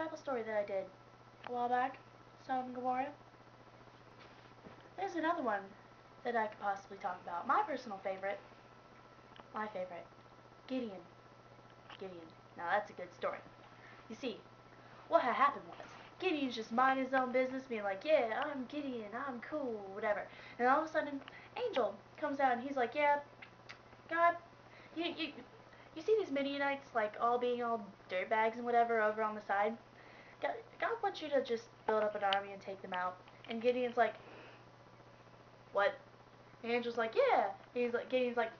Bible story that I did a while back, Sodom and Gomorrah. There's another one that I could possibly talk about. My personal favorite, Gideon. Gideon. Now that's a good story. You see, what had happened was, Gideon's just minding his own business, being like, yeah, I'm Gideon, I'm cool, whatever. And all of a sudden, Angel comes out and he's like, yeah, God, you see these Midianites, like, all being all dirtbags and whatever over on the side? God wants you to just build up an army and take them out. And Gideon's like, what? And Angel's like, yeah. And Gideon's like,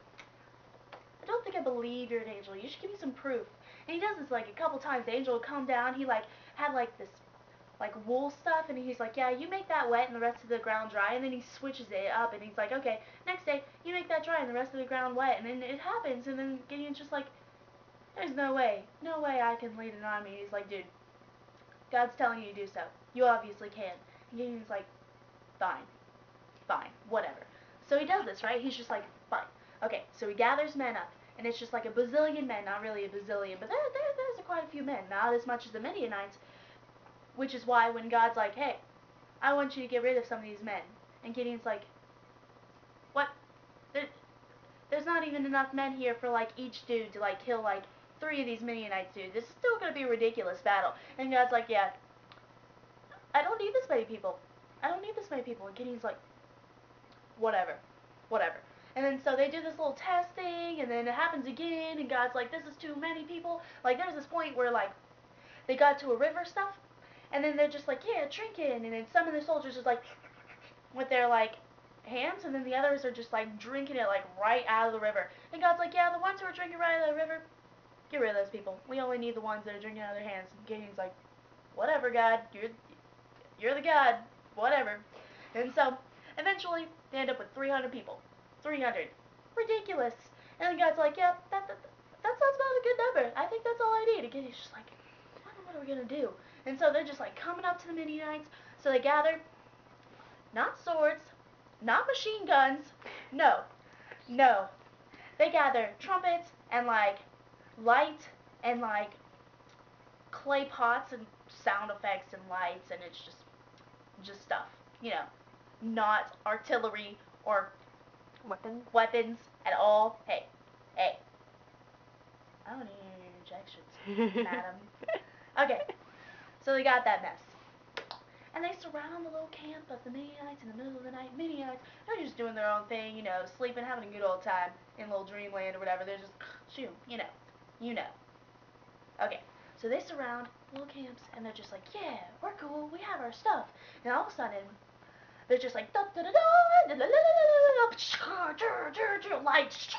I don't think I believe you're an angel. You should give me some proof. And he does this like a couple times. The angel will come down. He like had like this like wool stuff, and he's like, yeah, you make that wet and the rest of the ground dry. And then he switches it up, and he's like, okay, next day you make that dry and the rest of the ground wet. And then it happens, and then Gideon's just like, there's no way I can lead an army. And he's like, dude, God's telling you to do so. You obviously can. And Gideon's like, fine, whatever. So he does this, right? He's just like, fine. Okay, so he gathers men up, and it's just like a bazillion men, not really a bazillion, but there's quite a few men, not as much as the Midianites, which is why when God's like, hey, I want you to get rid of some of these men, and Gideon's like, what? There's not even enough men here for like each dude to like kill like 3 of these Midianites, dude. This is still gonna be a ridiculous battle. And God's like, yeah, I don't need this many people. And Gideon's like, whatever. And then so they do this little testing, and then it happens again, and God's like, this is too many people. Like, there's this point where, like, they got to a river stuff, and then they're just like, yeah, drink it. And then some of the soldiers just like, with their, like, hands, and then the others are just, like, drinking it, like, right out of the river. And God's like, yeah, the ones who are drinking right out of the river, get rid of those people. We only need the ones that are drinking out of their hands. And Gideon's like, whatever, God. You're the God. Whatever. And so, eventually, they end up with 300 people. 300. Ridiculous. And the God's like, yeah, that sounds about a good number. I think that's all I need. And he's just like, what are we going to do? And so they're just like coming up to the Midianites. So they gather, not swords, not machine guns. No. They gather trumpets and like light and like clay pots and sound effects and lights, and it's just stuff. You know, not artillery or weapons at all. Hey, I don't need any injections, madam. Okay, so they got that mess. And they surround the little camp of the Midianites in the middle of the night. Midianites, they're just doing their own thing, you know, sleeping, having a good old time in little dreamland or whatever. They're just, shoot, you know. Okay, so they surround little camps, and they're just like, yeah, we're cool, we have our stuff. And all of a sudden, they're just like, da da da da da da da da, lights,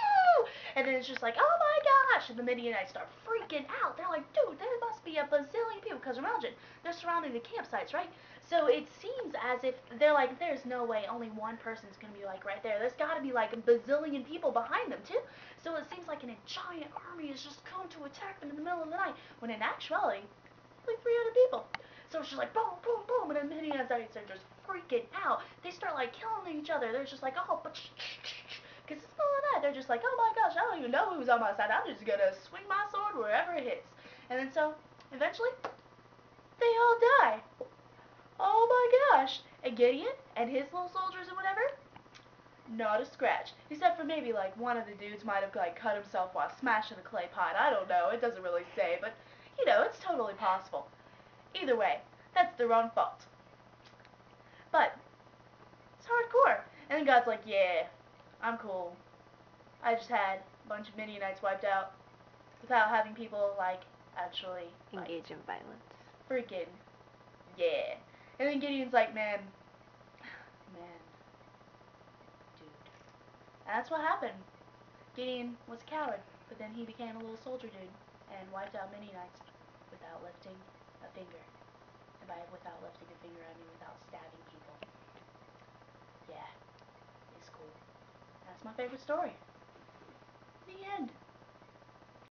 and then it's just like, oh my gosh, and the Midianites start freaking out. They're like, dude, there must be a bazillion people, because imagine, they're surrounding the campsites, right? So it seems as if they're like, there's no way only one person's going to be like right there. There's got to be like a bazillion people behind them too. So it seems like a giant army has just come to attack them in the middle of the night, when in actuality, like 300 people. So it's just like boom, boom, boom, and then the Midianites are just freaking out. They start like killing each other. They're just like, oh, because it's the middle of the night. They're just like, oh my gosh, I don't even know who's on my side. I'm just gonna swing my sword wherever it hits. And then so eventually they all die. Oh my gosh. And Gideon and his little soldiers and whatever, not a scratch. Except for maybe like one of the dudes might have like cut himself while smashing a clay pot. I don't know. It doesn't really say, but you know, it's totally possible. Either way, that's their own fault. But it's hardcore. And then God's like, yeah, I'm cool. I just had a bunch of Midianites wiped out without having people like actually engage in violence. Freaking yeah. And then Gideon's like, man, dude. And that's what happened. Gideon was a coward, but then he became a little soldier dude and wiped out Midianites without lifting a finger. And by without lifting a finger, I mean without stabbing people. Yeah, it's cool. That's my favorite story. The end.